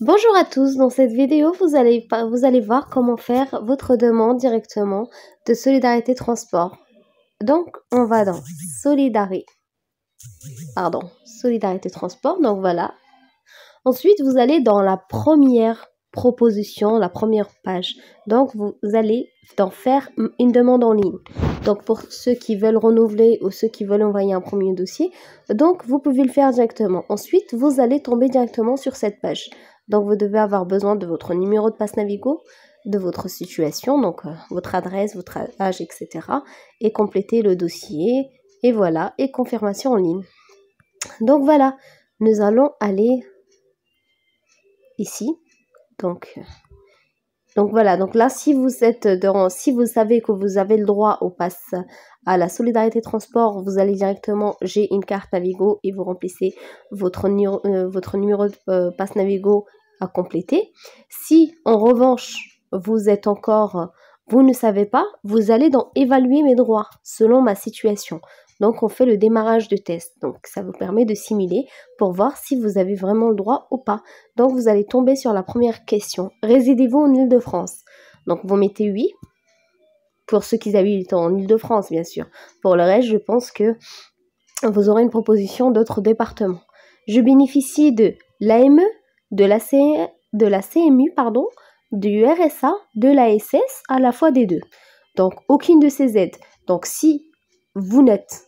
Bonjour à tous, dans cette vidéo, vous allez voir comment faire votre demande directement de Solidarité Transport. Donc, on va dans Solidarité Transport, donc voilà. Ensuite, vous allez dans la première proposition, la première page. Donc, vous allez faire une demande en ligne. Donc, pour ceux qui veulent renouveler ou ceux qui veulent envoyer un premier dossier, donc vous pouvez le faire directement. Ensuite, vous allez tomber directement sur cette page. Donc, vous devez avoir besoin de votre numéro de passe Navigo, de votre situation, donc votre adresse, votre âge, etc. Et compléter le dossier. Et voilà, et confirmation en ligne. Donc, voilà, nous allons aller ici. Donc voilà, donc là, si vous savez que vous avez le droit au pass à la Solidarité Transport, vous allez directement, j'ai une carte Navigo et vous remplissez votre numéro de pass Navigo à compléter. Si, en revanche, vous ne savez pas, vous allez dans évaluer mes droits selon ma situation. Donc, on fait le démarrage de test. Donc, ça vous permet de simuler pour voir si vous avez vraiment le droit ou pas. Donc, vous allez tomber sur la première question. Résidez-vous en Île-de-France? Donc, vous mettez oui. Pour ceux qui habitent en Île-de-France, bien sûr. Pour le reste, je pense que vous aurez une proposition d'autres départements. Je bénéficie de l'AME, de la CMU, du RSA, de l'ASS, à la fois des deux. Donc, aucune de ces aides. Donc, si vous n'êtes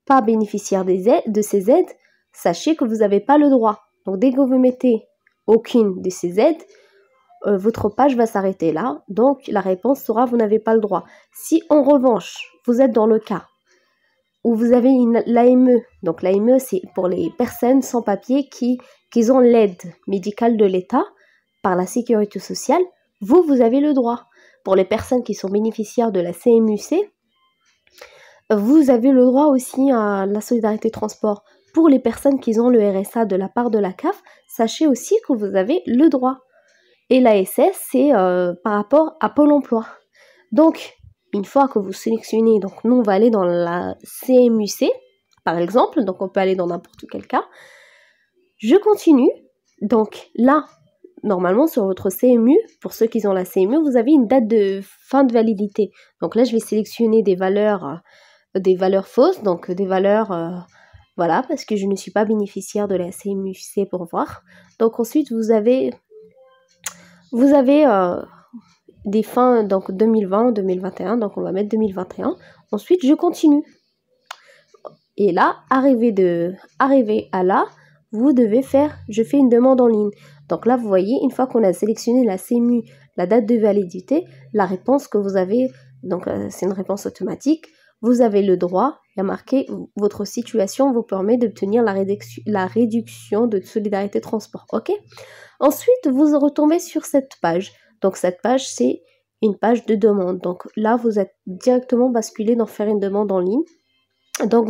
pas bénéficiaire de ces aides, sachez que vous n'avez pas le droit. Donc, dès que vous mettez aucune de ces aides, votre page va s'arrêter là. Donc, la réponse sera vous n'avez pas le droit. Si, en revanche, vous êtes dans le cas où vous avez l'AME, donc l'AME, c'est pour les personnes sans papier qui ont l'aide médicale de l'État par la sécurité sociale, vous avez le droit. Pour les personnes qui sont bénéficiaires de la CMU-C, vous avez le droit aussi à la Solidarité Transport. Pour les personnes qui ont le RSA de la part de la CAF, sachez aussi que vous avez le droit. Et l'ASS, c'est par rapport à Pôle emploi. Donc, une fois que vous sélectionnez, donc nous on va aller dans la CMU-C, par exemple, donc on peut aller dans n'importe quel cas. Je continue. Donc là, normalement sur votre CMU, pour ceux qui ont la CMU, vous avez une date de fin de validité. Donc là, je vais sélectionner des valeurs fausses, donc des valeurs, voilà, parce que je ne suis pas bénéficiaire de la CMU-C pour voir. Donc ensuite, vous avez des fins, donc 2020, 2021, donc on va mettre 2021. Ensuite, je continue. Et là, arrivé à là, je fais une demande en ligne. Donc là, vous voyez, une fois qu'on a sélectionné la CMU, la date de validité, la réponse que vous avez, donc c'est une réponse automatique, vous avez le droit, il y a marqué votre situation vous permet d'obtenir la réduction de Solidarité Transport. Ok? Ensuite, vous retombez sur cette page. Donc cette page, c'est une page de demande. Donc là, vous êtes directement basculé dans faire une demande en ligne. Donc